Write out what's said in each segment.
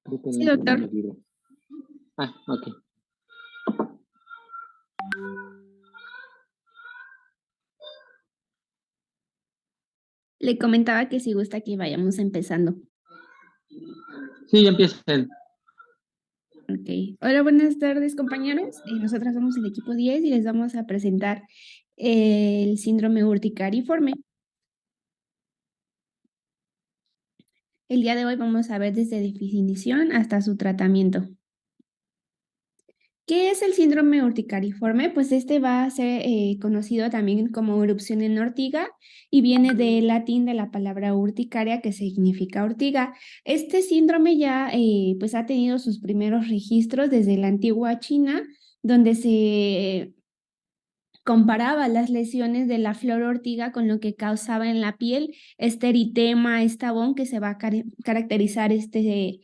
Creo que Sí, no tengo doctor. mi libro. Ok. Le comentaba que si gusta que vayamos empezando. Sí, ya empiecen. Ok. Hola, buenas tardes, compañeros. Nosotras somos el equipo 10 y les vamos a presentar el síndrome urticariforme. El día de hoy vamos a ver desde definición hasta su tratamiento. ¿Qué es el síndrome urticariforme? Pues este va a ser conocido también como erupción en ortiga y viene del latín de la palabra urticaria que significa ortiga. Este síndrome ya pues ha tenido sus primeros registros desde la antigua China, donde se comparaba las lesiones de la flor ortiga con lo que causaba en la piel este eritema, estabón que se va a caracterizar este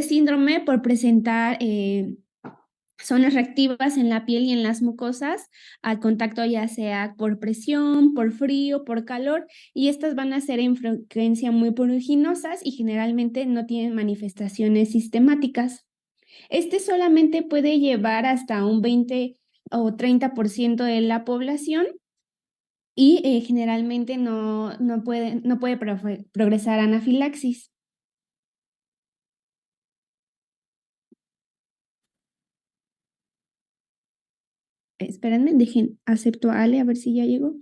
síndrome por presentar zonas reactivas en la piel y en las mucosas al contacto, ya sea por presión, por frío, por calor, y estas van a ser en frecuencia muy pruriginosas y generalmente no tienen manifestaciones sistemáticas. Este solamente puede llevar hasta un 20 o 30% de la población y generalmente no puede progresar a anafilaxis. Espérenme, dejen, acepto a Ale a ver si ya llegó.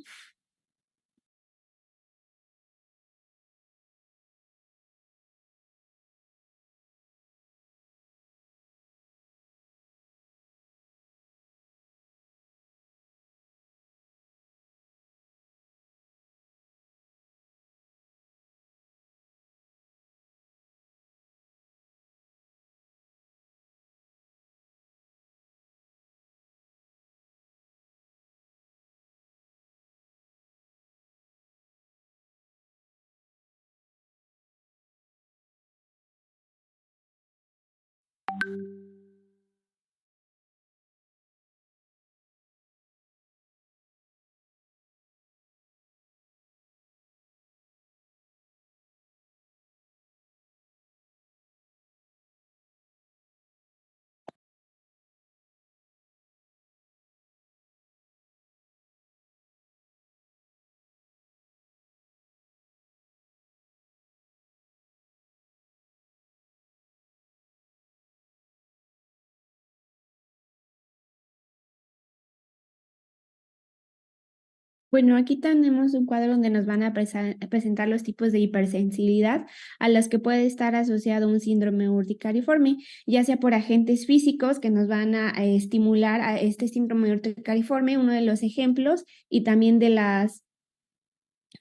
Bueno, aquí tenemos un cuadro donde nos van a presentar los tipos de hipersensibilidad a los que puede estar asociado un síndrome urticariforme, ya sea por agentes físicos que nos van a estimular a este síndrome urticariforme, uno de los ejemplos, y también de las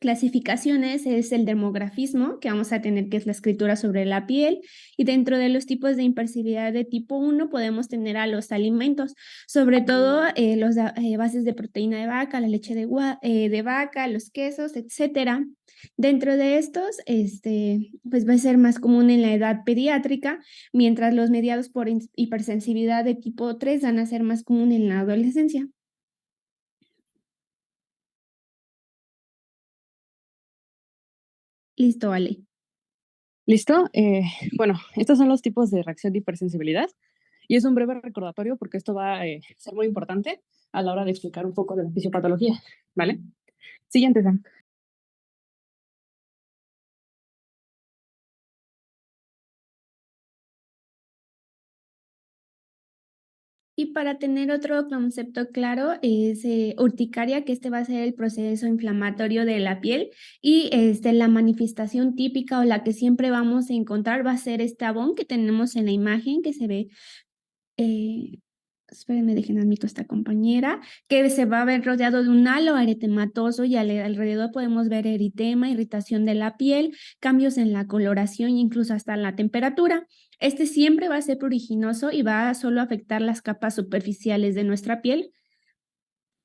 clasificaciones es el dermografismo, que vamos a tener, que es la escritura sobre la piel, y dentro de los tipos de hipersensibilidad de tipo 1 podemos tener a los alimentos, sobre todo los bases de proteína de vaca, la leche de vaca, los quesos, etcétera. Dentro de estos, pues va a ser más común en la edad pediátrica, mientras los mediados por hipersensibilidad de tipo 3 van a ser más común en la adolescencia. Listo, Ale. ¿Listo? Bueno, estos son los tipos de reacción de hipersensibilidad y es un breve recordatorio porque esto va a ser muy importante a la hora de explicar un poco de la fisiopatología, ¿vale? Siguiente, Sam. Y para tener otro concepto claro, es urticaria, que este va a ser el proceso inflamatorio de la piel, y la manifestación típica o la que siempre vamos a encontrar va a ser este abón que tenemos en la imagen que se ve. Espérenme, dejen admito a esta compañera, que se va a ver rodeado de un halo eritematoso y alrededor podemos ver eritema, irritación de la piel, cambios en la coloración e incluso hasta en la temperatura. Este siempre va a ser pruriginoso y va a solo afectar las capas superficiales de nuestra piel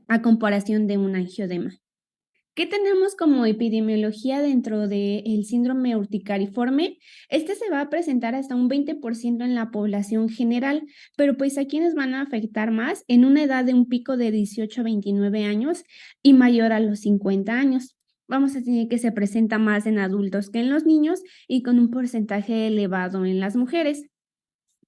a comparación de un angiodema. ¿Qué tenemos como epidemiología dentro del síndrome urticariforme? Este se va a presentar hasta un 20% en la población general, pero pues a quienes van a afectar más en una edad de un pico de 18 a 29 años y mayor a los 50 años. Vamos a tener que se presenta más en adultos que en los niños y con un porcentaje elevado en las mujeres.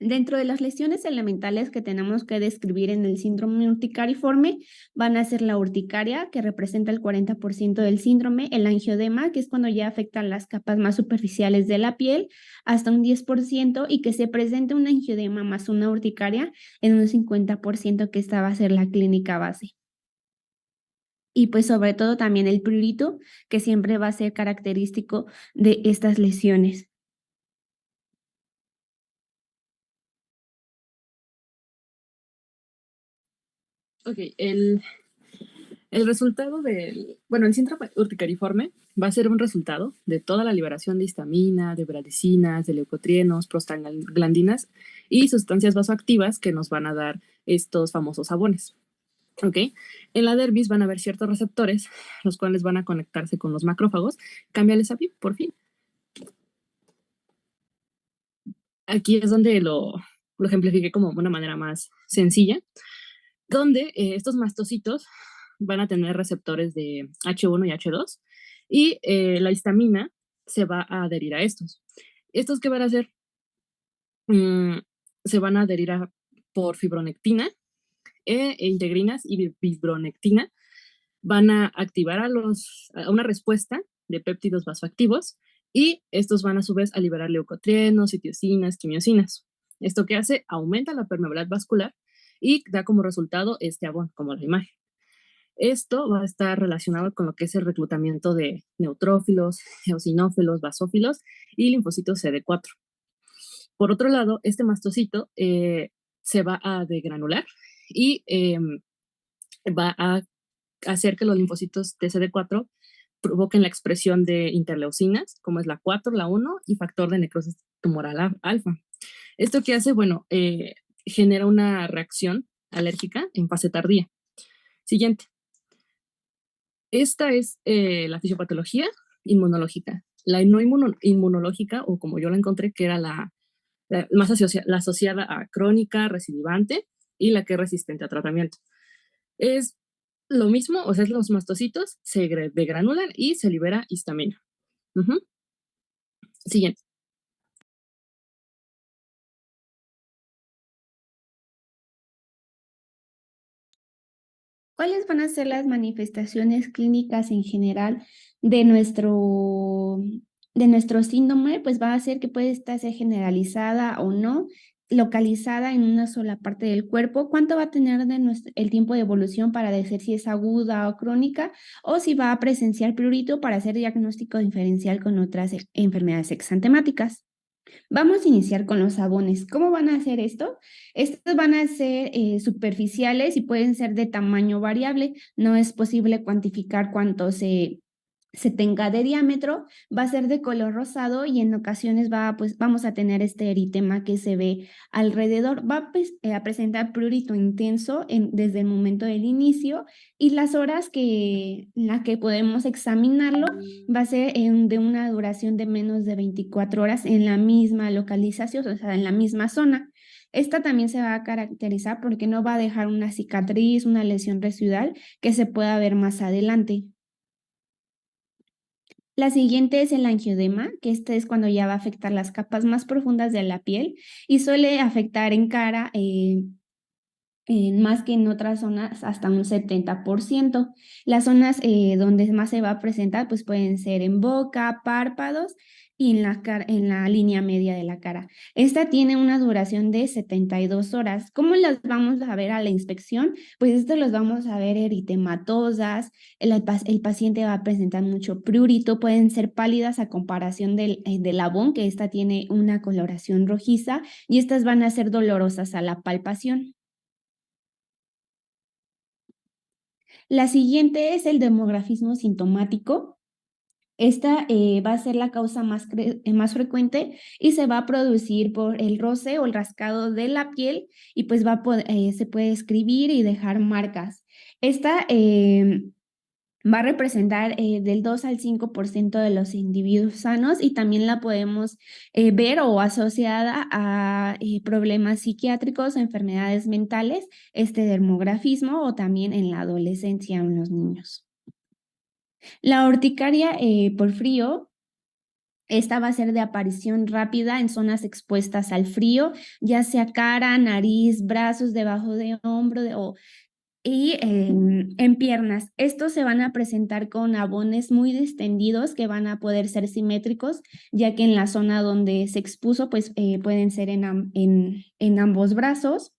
Dentro de las lesiones elementales que tenemos que describir en el síndrome urticariforme van a ser la urticaria, que representa el 40% del síndrome, el angiodema, que es cuando ya afectan las capas más superficiales de la piel, hasta un 10%, y que se presente un angiodema más una urticaria en un 50%, que esta va a ser la clínica base. Y pues sobre todo también el prurito, que siempre va a ser característico de estas lesiones. Ok, el resultado el síndrome urticariforme va a ser un resultado de toda la liberación de histamina, de bradicinas, de leucotrienos, prostaglandinas y sustancias vasoactivas que nos van a dar estos famosos sabones. ¿Ok? En la dermis van a haber ciertos receptores, los cuales van a conectarse con los macrófagos. Cámbiales a PIB, por fin. Aquí es donde lo ejemplifiqué como una manera más sencilla, donde estos mastocitos van a tener receptores de H1 y H2 y la histamina se va a adherir a estos. ¿Estos qué van a hacer? Se van a adherir por fibronectina, integrinas y fibronectina. Van a activar a una respuesta de péptidos vasoactivos y estos van a su vez a liberar leucotrienos, citocinas, quimiosinas. ¿Esto qué hace? Aumenta la permeabilidad vascular y da como resultado este abón, como la imagen. Esto va a estar relacionado con lo que es el reclutamiento de neutrófilos, eosinófilos, basófilos y linfocitos CD4. Por otro lado, este mastocito se va a degranular y va a hacer que los linfocitos de CD4 provoquen la expresión de interleucinas, como es la 4, la 1 y factor de necrosis tumoral alfa. ¿Esto qué hace? Bueno, genera una reacción alérgica en fase tardía. Siguiente. Esta es la fisiopatología inmunológica. La no inmunológica, o como yo la encontré, que era la asociada a crónica, recidivante y la que es resistente a tratamiento. Es lo mismo, o sea, los mastocitos se degranulan y se libera histamina. Siguiente. ¿Cuáles van a ser las manifestaciones clínicas en general de nuestro síndrome? Pues va a ser que puede estar ser generalizada o no, localizada en una sola parte del cuerpo. ¿Cuánto va a tener el tiempo de evolución para decir si es aguda o crónica, o si va a presenciar prurito para hacer diagnóstico diferencial con otras enfermedades exantemáticas? Vamos a iniciar con los sabones. ¿Cómo van a hacer esto? Estos van a ser superficiales y pueden ser de tamaño variable. No es posible cuantificar cuánto se tenga de diámetro. Va a ser de color rosado y en ocasiones pues, vamos a tener este eritema que se ve alrededor. Va a presentar prurito intenso desde el momento del inicio, y las horas en las que podemos examinarlo va a ser de una duración de menos de 24 horas en la misma localización, o sea, en la misma zona. Esta también se va a caracterizar porque no va a dejar una cicatriz, una lesión residual que se pueda ver más adelante. La siguiente es el angiodema, que este es cuando ya va a afectar las capas más profundas de la piel y suele afectar en cara, más que en otras zonas, hasta un 70%. Las zonas donde más se va a presentar pues pueden ser en boca, párpados y en la línea media de la cara. Esta tiene una duración de 72 horas. ¿Cómo las vamos a ver a la inspección? Pues esto los vamos a ver eritematosas, el paciente va a presentar mucho prurito, pueden ser pálidas a comparación del labón, que esta tiene una coloración rojiza, y estas van a ser dolorosas a la palpación. La siguiente es el demografismo sintomático. Esta va a ser la causa más frecuente y se va a producir por el roce o el rascado de la piel, y pues se puede escribir y dejar marcas. Esta va a representar del 2 al 5% de los individuos sanos, y también la podemos ver o asociada a problemas psiquiátricos o enfermedades mentales, este dermografismo, o también en la adolescencia en los niños. La urticaria por frío Esta va a ser de aparición rápida en zonas expuestas al frío, ya sea cara, nariz, brazos, debajo de hombro y en piernas. Estos se van a presentar con abones muy distendidos que van a poder ser simétricos, ya que en la zona donde se expuso, pues pueden ser en ambos brazos.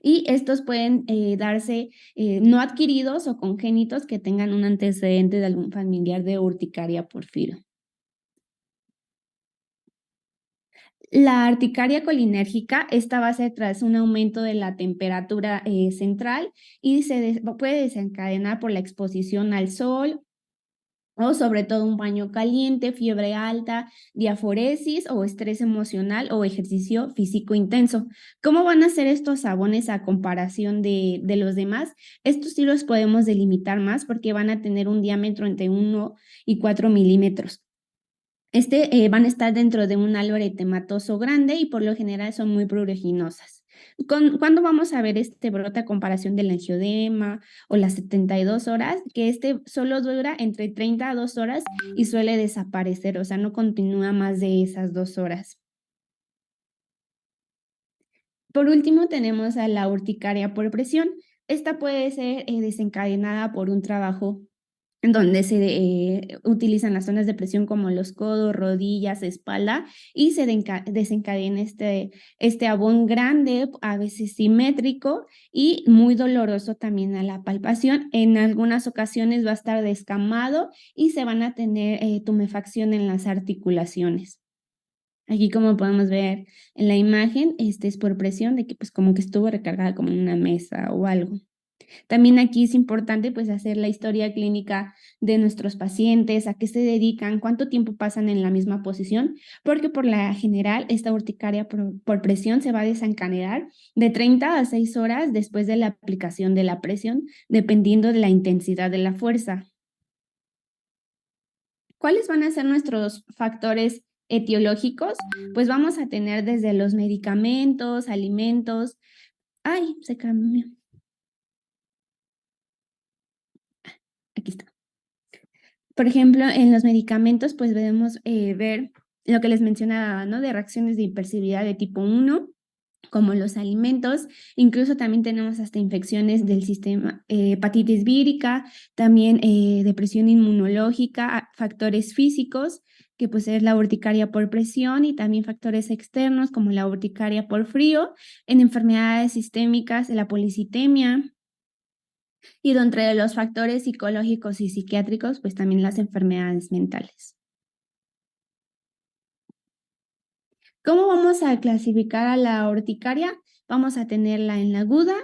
Y estos pueden darse no adquiridos o congénitos que tengan un antecedente de algún familiar de urticaria porfiro. La articaria colinérgica, esta va a ser tras un aumento de la temperatura central y puede desencadenar por la exposición al sol o sobre todo un baño caliente, fiebre alta, diaforesis o estrés emocional o ejercicio físico intenso. ¿Cómo van a ser estos sabones a comparación de los demás? Estos sí los podemos delimitar más porque van a tener un diámetro entre 1 y 4 milímetros. Van a estar dentro de un áloe eritematoso grande y por lo general son muy pruriginosas. ¿Cuándo vamos a ver este brote a comparación del angiodema o las 72 horas? Que solo dura entre 30 a 2 horas y suele desaparecer, o sea, no continúa más de esas 2 horas. Por último, tenemos a la urticaria por presión. Esta puede ser desencadenada por un trabajo en donde se utilizan las zonas de presión como los codos, rodillas, espalda, y se desencadena este abón grande, a veces simétrico y muy doloroso también a la palpación. En algunas ocasiones va a estar descamado y se van a tener tumefacción en las articulaciones. Aquí como podemos ver en la imagen, este es por presión de que pues como que estuvo recargada como en una mesa o algo. También aquí es importante pues hacer la historia clínica de nuestros pacientes, a qué se dedican, cuánto tiempo pasan en la misma posición, porque por la general esta urticaria por presión se va a desencadenar de 30 a 6 horas después de la aplicación de la presión, dependiendo de la intensidad de la fuerza. ¿Cuáles van a ser nuestros factores etiológicos? Pues vamos a tener desde los medicamentos, alimentos. Ay, se cambió. Aquí está. Por ejemplo, en los medicamentos, pues debemos ver lo que les mencionaba, ¿no? De reacciones de hipersensibilidad de tipo 1, como los alimentos, incluso también tenemos hasta infecciones del sistema, hepatitis vírica, también depresión inmunológica, factores físicos, que pues es la urticaria por presión y también factores externos como la urticaria por frío, en enfermedades sistémicas, la policitemia, y dentro de los factores psicológicos y psiquiátricos, pues también las enfermedades mentales. ¿Cómo vamos a clasificar a la urticaria? Vamos a tenerla en la aguda,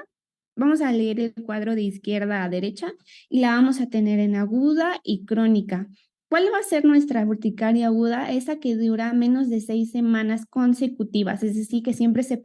vamos a leer el cuadro de izquierda a derecha y la vamos a tener en aguda y crónica. ¿Cuál va a ser nuestra urticaria aguda? Esa que dura menos de 6 semanas consecutivas, es decir, que siempre se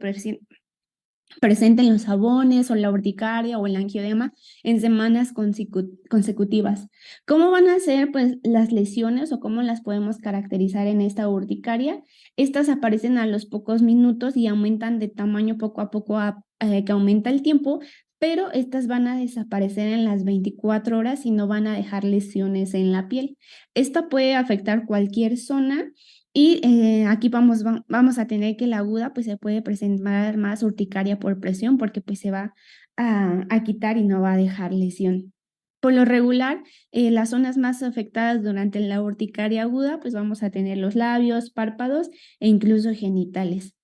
presenten los sabones o la urticaria o el angiodema en semanas consecutivas. ¿Cómo van a ser pues las lesiones o cómo las podemos caracterizar en esta urticaria? Estas aparecen a los pocos minutos y aumentan de tamaño poco a poco que aumenta el tiempo, pero estas van a desaparecer en las 24 horas y no van a dejar lesiones en la piel. Esta puede afectar cualquier zona. Y aquí vamos a tener que la aguda pues se puede presentar más urticaria por presión porque pues se va a quitar y no va a dejar lesión. Por lo regular, las zonas más afectadas durante la urticaria aguda pues vamos a tener los labios, párpados e incluso genitales.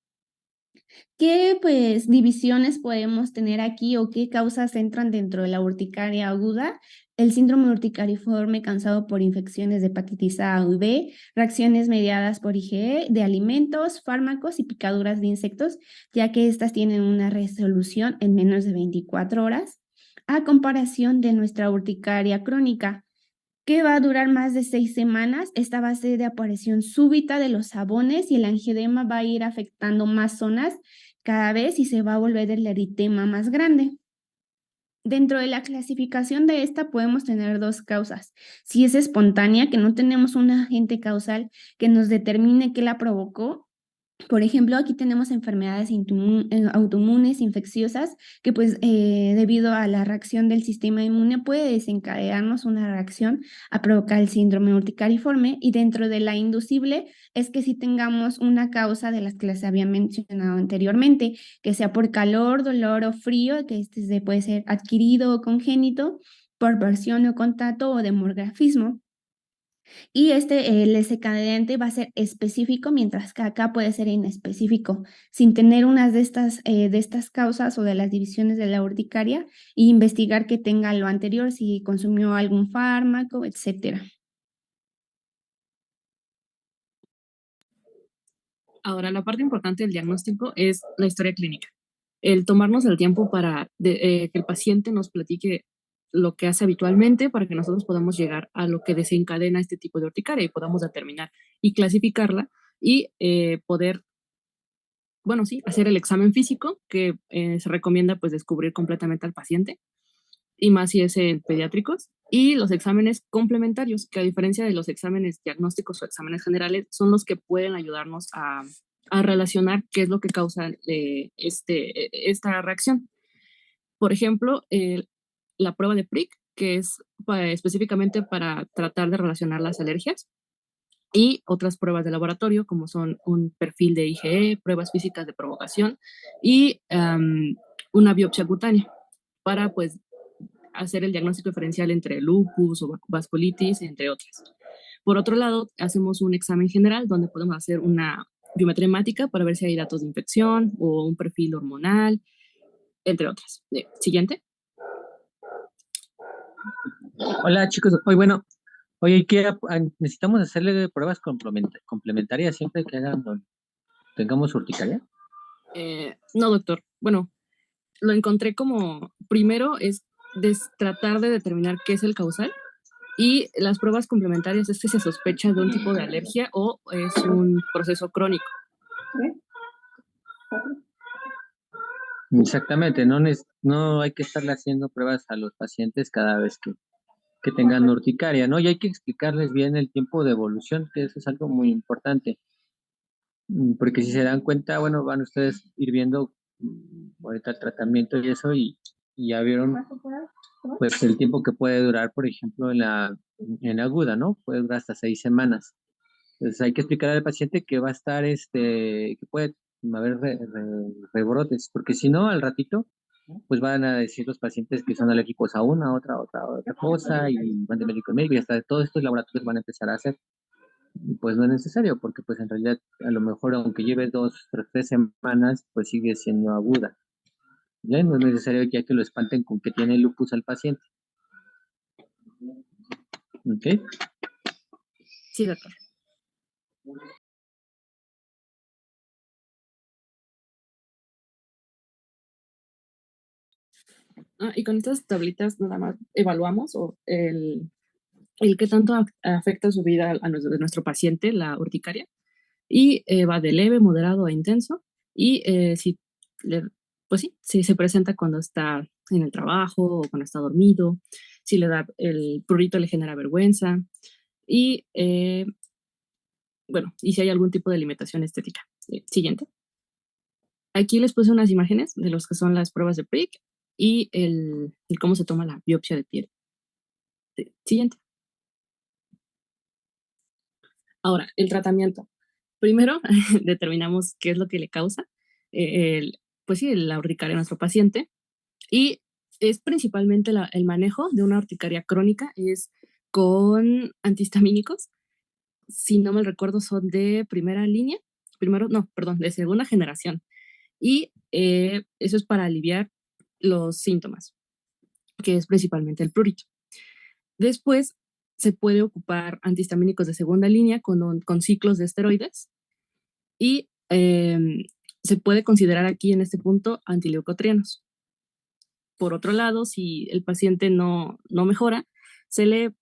¿Qué pues divisiones podemos tener aquí o qué causas entran dentro de la urticaria aguda? El síndrome urticariforme causado por infecciones de hepatitis A o B, reacciones mediadas por IgE de alimentos, fármacos y picaduras de insectos, ya que estas tienen una resolución en menos de 24 horas, a comparación de nuestra urticaria crónica, que va a durar más de 6 semanas. Esta va a ser de aparición súbita de los sabones y el angiodema va a ir afectando más zonas cada vez y se va a volver el eritema más grande. Dentro de la clasificación de esta podemos tener dos causas. Si es espontánea, que no tenemos un agente causal que nos determine qué la provocó, Por ejemplo, aquí tenemos enfermedades autoinmunes, infecciosas, que pues debido a la reacción del sistema inmune puede desencadenarnos una reacción a provocar el síndrome urticariforme, y dentro de la inducible es que si tengamos una causa de las que les había mencionado anteriormente, que sea por calor, dolor o frío, que puede ser adquirido o congénito, por versión o contacto o demografismo. Y el desencadenante va a ser específico, mientras que acá puede ser inespecífico, sin tener unas de estas causas o de las divisiones de la urticaria, e investigar que tenga lo anterior, si consumió algún fármaco, etcétera. Ahora, la parte importante del diagnóstico es la historia clínica. El tomarnos el tiempo para que el paciente nos platique lo que hace habitualmente para que nosotros podamos llegar a lo que desencadena este tipo de urticaria y podamos determinar y clasificarla y poder, bueno, sí, hacer el examen físico que se recomienda pues descubrir completamente al paciente y más si es en pediátricos, y los exámenes complementarios, que a diferencia de los exámenes diagnósticos o exámenes generales, son los que pueden ayudarnos a relacionar qué es lo que causa esta reacción. Por ejemplo, la prueba de PRIC, que es específicamente para tratar de relacionar las alergias, y otras pruebas de laboratorio, como son un perfil de IgE, pruebas físicas de provocación y una biopsia cutánea, para pues hacer el diagnóstico diferencial entre lupus o vasculitis, entre otras. Por otro lado, hacemos un examen general donde podemos hacer una biometría hemática para ver si hay datos de infección o un perfil hormonal, entre otras. Siguiente. Hola chicos, hoy bueno, oye, necesitamos hacerle pruebas complementarias siempre que tengamos urticaria. No, doctor. Bueno, lo encontré como, primero es tratar de determinar qué es el causal, y las pruebas complementarias es que se sospecha de un tipo de alergia o es un proceso crónico. Exactamente, no hay que estarle haciendo pruebas a los pacientes cada vez que tengan urticaria, ¿no? Y hay que explicarles bien el tiempo de evolución, que eso es algo muy importante. Porque si se dan cuenta, bueno, van ustedes ir viendo ahorita el tratamiento y eso, y ya vieron pues el tiempo que puede durar, por ejemplo, en aguda, ¿no? Puede durar hasta 6 semanas. Entonces hay que explicar al paciente que va a estar, que puede haber rebrotes, porque si no, al ratito, pues van a decir los pacientes que son alérgicos a una, otra cosa, y van de médico en médico, y hasta todos estos laboratorios van a empezar a hacer. Y pues no es necesario, porque pues en realidad, a lo mejor, aunque lleve 2, 3 semanas, pues sigue siendo aguda. ¿Ya? No es necesario ya que lo espanten con que tiene lupus al paciente. ¿Ok? Sí, doctor. Y con estas tablitas nada más evaluamos el qué tanto afecta su vida de nuestro paciente, la urticaria, y va de leve, moderado a intenso, y si, pues sí, si se presenta cuando está en el trabajo o cuando está dormido, si le da el prurito le genera vergüenza, y bueno, y si hay algún tipo de limitación estética. Siguiente. Aquí les puse unas imágenes de los que son las pruebas de PRIC y el cómo se toma la biopsia de piel. Siguiente. Ahora, el tratamiento. Primero, determinamos qué es lo que le causa, pues sí, la urticaria a nuestro paciente. Y es principalmente el manejo de una urticaria crónica, es con antihistamínicos. Si no me recuerdo, son de primera línea. No, perdón, de segunda generación. Y eso es para aliviar los síntomas, que es principalmente el prurito. Después se puede ocupar antihistamínicos de segunda línea con ciclos de esteroides, y se puede considerar aquí en este punto antileucotrienos. Por otro lado, si el paciente no mejora, se le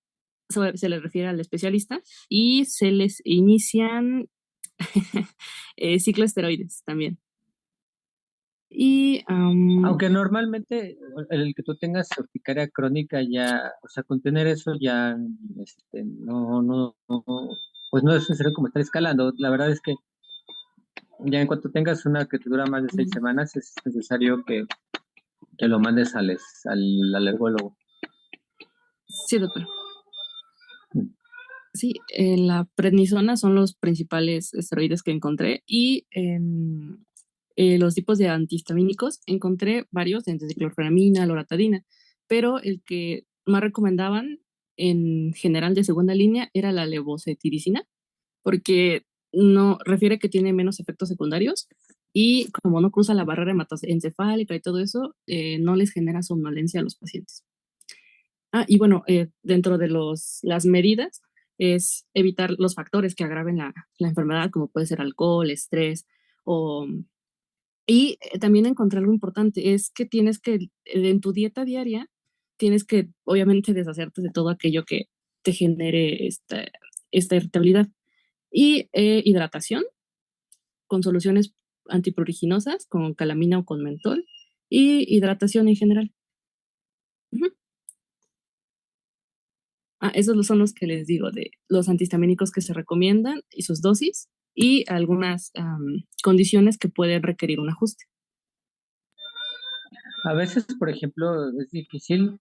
refiere al especialista y se les inician cicloesteroides también. Y Aunque normalmente el que tú tengas urticaria crónica ya, o sea, con tener eso ya, pues no es necesario como estar escalando. La verdad es que Ya en cuanto tengas una que te dura más de 6 semanas, es necesario que lo mandes al alergólogo. Sí, doctor. Sí, la prednisona son los principales esteroides que encontré y los tipos de antihistamínicos encontré varios, desde clorfenamina, loratadina, pero el que más recomendaban en general de segunda línea era la levocetiricina, porque no refiere que tiene menos efectos secundarios y como no cruza la barrera hematoencefálica y todo eso, no les genera somnolencia a los pacientes. Y bueno, dentro de las medidas es evitar los factores que agraven la enfermedad, como puede ser alcohol, estrés, o, y también encontrar algo importante, es que tienes que, en tu dieta diaria, tienes que obviamente deshacerte de todo aquello que te genere esta irritabilidad. Y hidratación con soluciones antipruriginosas, con calamina o con mentol, y hidratación en general. Ujú. Esos son los que les digo, de los antihistamínicos que se recomiendan y sus dosis y algunas condiciones que pueden requerir un ajuste. A veces, por ejemplo, es difícil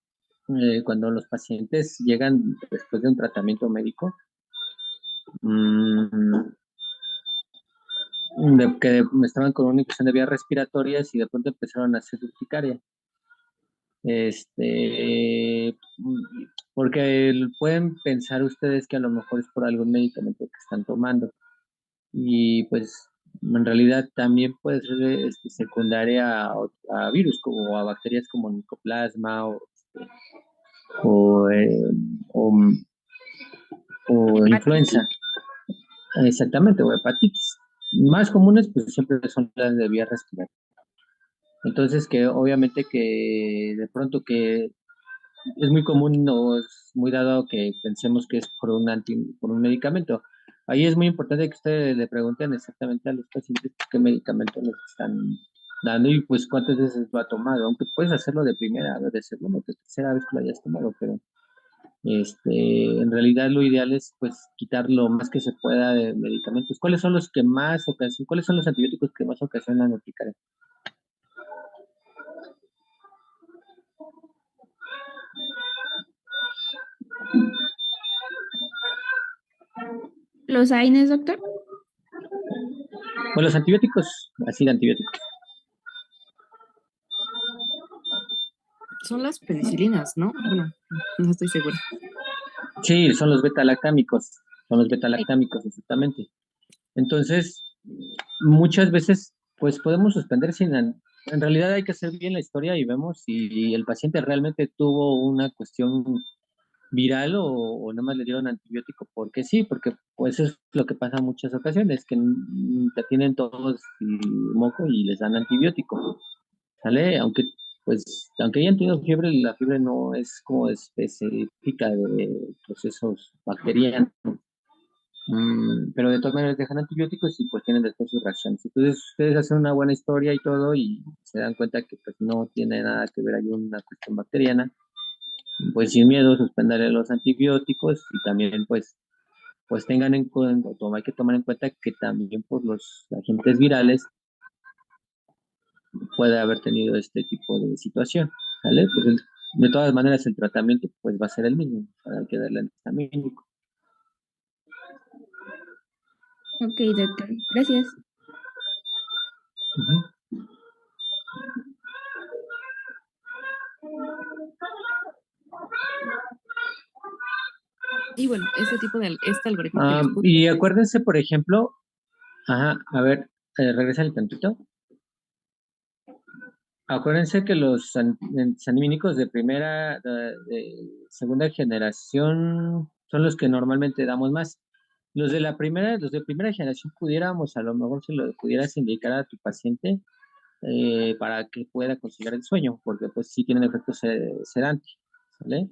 cuando los pacientes llegan después de un tratamiento médico, mm, de que estaban con una infección de vías respiratorias y de pronto empezaron a hacer urticaria. Porque pueden pensar ustedes que a lo mejor es por algún medicamento que están tomando. Y pues en realidad también puede ser secundaria a virus como a bacterias como Mycoplasma o, eh, o, o Hepatitis. influenza, exactamente, o hepatitis. Más comunes pues siempre son las de vía respiratoria. Entonces que obviamente que de pronto que es muy común o es muy dado que pensemos que es por un medicamento. Ahí es muy importante que ustedes le pregunten exactamente a los pacientes qué medicamento les están dando y pues cuántas veces lo ha tomado, aunque puedes hacerlo de primera, de segunda, de tercera vez que lo hayas tomado, pero en realidad lo ideal es pues quitar lo más que se pueda de medicamentos. ¿Cuáles son los que más ocasionan, cuáles son los antibióticos que más ocasionan urticaria? ¿Los AINES, doctor? Bueno, los antibióticos, así de antibióticos. Son las penicilinas, ¿no? Bueno, no estoy segura. Sí, son los beta-lactámicos, exactamente. Entonces, muchas veces, pues podemos suspender en realidad hay que hacer bien la historia y vemos si el paciente realmente tuvo una cuestión viral o nada más le dieron antibiótico, porque sí, porque pues es lo que pasa en muchas ocasiones, que te tienen todos y moco y les dan antibiótico, ¿sale? Aunque hayan tenido fiebre, la fiebre no es como específica de procesos bacterianos. Pero de todas maneras dejan antibióticos y pues tienen después sus reacciones. Entonces ustedes hacen una buena historia y todo y se dan cuenta que pues no tiene nada que ver ahí una cuestión bacteriana. Pues sin miedo suspenderle los antibióticos y también pues tengan en cuenta, hay que tomar en cuenta que también por los agentes virales puede haber tenido este tipo de situación, ¿vale? Pues de todas maneras el tratamiento pues va a ser el mismo, o sea, hay que darle antihistamínico. Ok, doctor. Gracias. Ujú. Y bueno, este algoritmo que les puse. Y acuérdense, por ejemplo, ajá, a ver, regresa el tantito. Acuérdense que los antihistamínicos de de segunda generación son los que normalmente damos más. Los de primera generación pudiéramos, a lo mejor se lo pudieras indicar a tu paciente para que pueda conciliar el sueño, porque pues sí tienen efectos sedantes, ¿vale?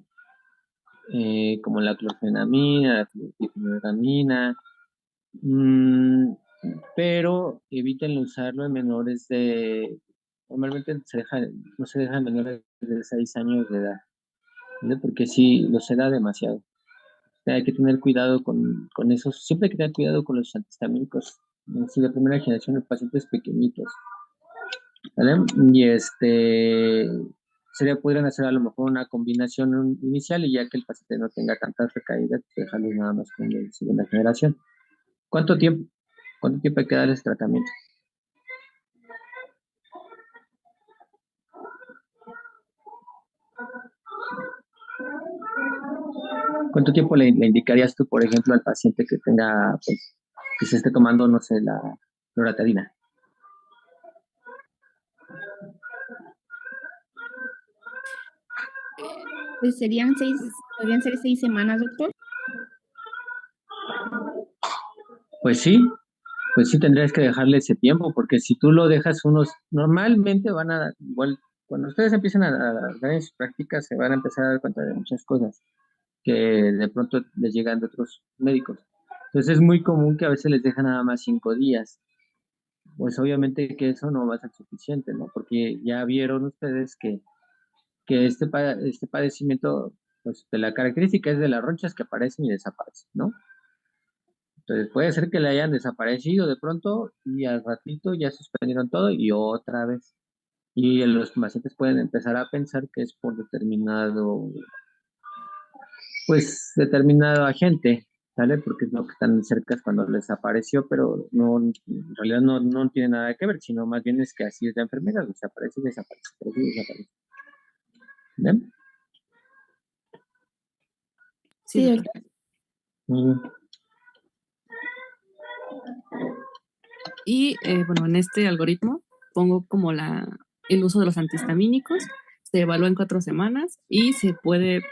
Como la clorfenamina, la fluoxetina, pero eviten usarlo en menores normalmente no se deja en menores de 6 años de edad, ¿vale? Porque sí, lo se da demasiado. Hay que tener cuidado con esos, siempre hay que tener cuidado con los antihistamínicos Sí, de primera generación de pacientes pequeñitos, ¿vale? Y podrían hacer a lo mejor una combinación inicial y ya que el paciente no tenga tantas recaídas, pues dejarlo nada más con la segunda generación. ¿Cuánto tiempo? ¿Cuánto tiempo hay que darles tratamiento? ¿Cuánto tiempo le indicarías tú, por ejemplo, al paciente que tenga, pues, que se esté tomando, no sé, la loratadina? Pues podrían ser 6 semanas, doctor. Pues sí tendrías que dejarle ese tiempo, porque si tú lo dejas normalmente van a, igual, cuando ustedes empiezan a dar en sus prácticas, se van a empezar a dar cuenta de muchas cosas que de pronto les llegan de otros médicos. Entonces es muy común que a veces les dejan nada más 5 días. Pues obviamente que eso no va a ser suficiente, ¿no? Porque ya vieron ustedes que este padecimiento, pues de la característica es de las ronchas que aparecen y desaparecen, ¿no? Entonces puede ser que le hayan desaparecido de pronto y al ratito ya suspendieron todo y otra vez. Y los pacientes pueden empezar a pensar que es por determinado agente, ¿sale? Porque es lo que están cerca cuando les apareció, pero no, en realidad no tiene nada que ver, sino más bien es que así es la enfermedad, desaparece, desaparece, desaparece, desaparece. ¿Bien? Sí, Sí, doctor. doctor. Mm. Y bueno, en este algoritmo pongo como el uso de los antihistamínicos, se evalúa en 4 semanas y se puede,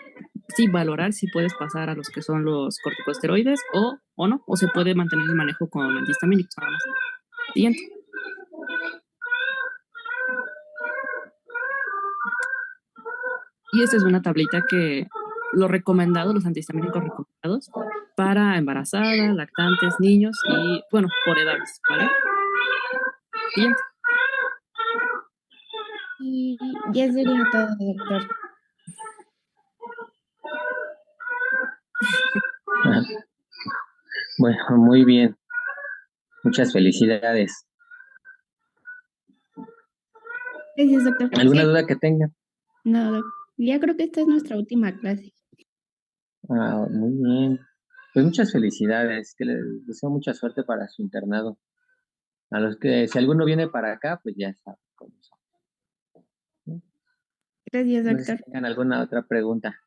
sí, valorar si puedes pasar a los que son los corticosteroides o no, o se puede mantener el manejo con antihistamínicos nada más. Siguiente. Y esta es una tablita que los antihistamínicos recomendados para embarazada, lactantes, niños y, bueno, por edades, ¿vale? Siguiente. Y ya sería todo, doctor. Bueno, muy bien. Muchas felicidades. Gracias, doctor. ¿Alguna Sí, duda que tenga? no, ya creo que esta es nuestra última clase. Ah, muy bien. Pues muchas felicidades. Que les deseo mucha suerte para su internado. A los que, si alguno viene para acá, pues ya saben cómo son, ¿no? Gracias, No sé si doctor. tengan alguna otra pregunta.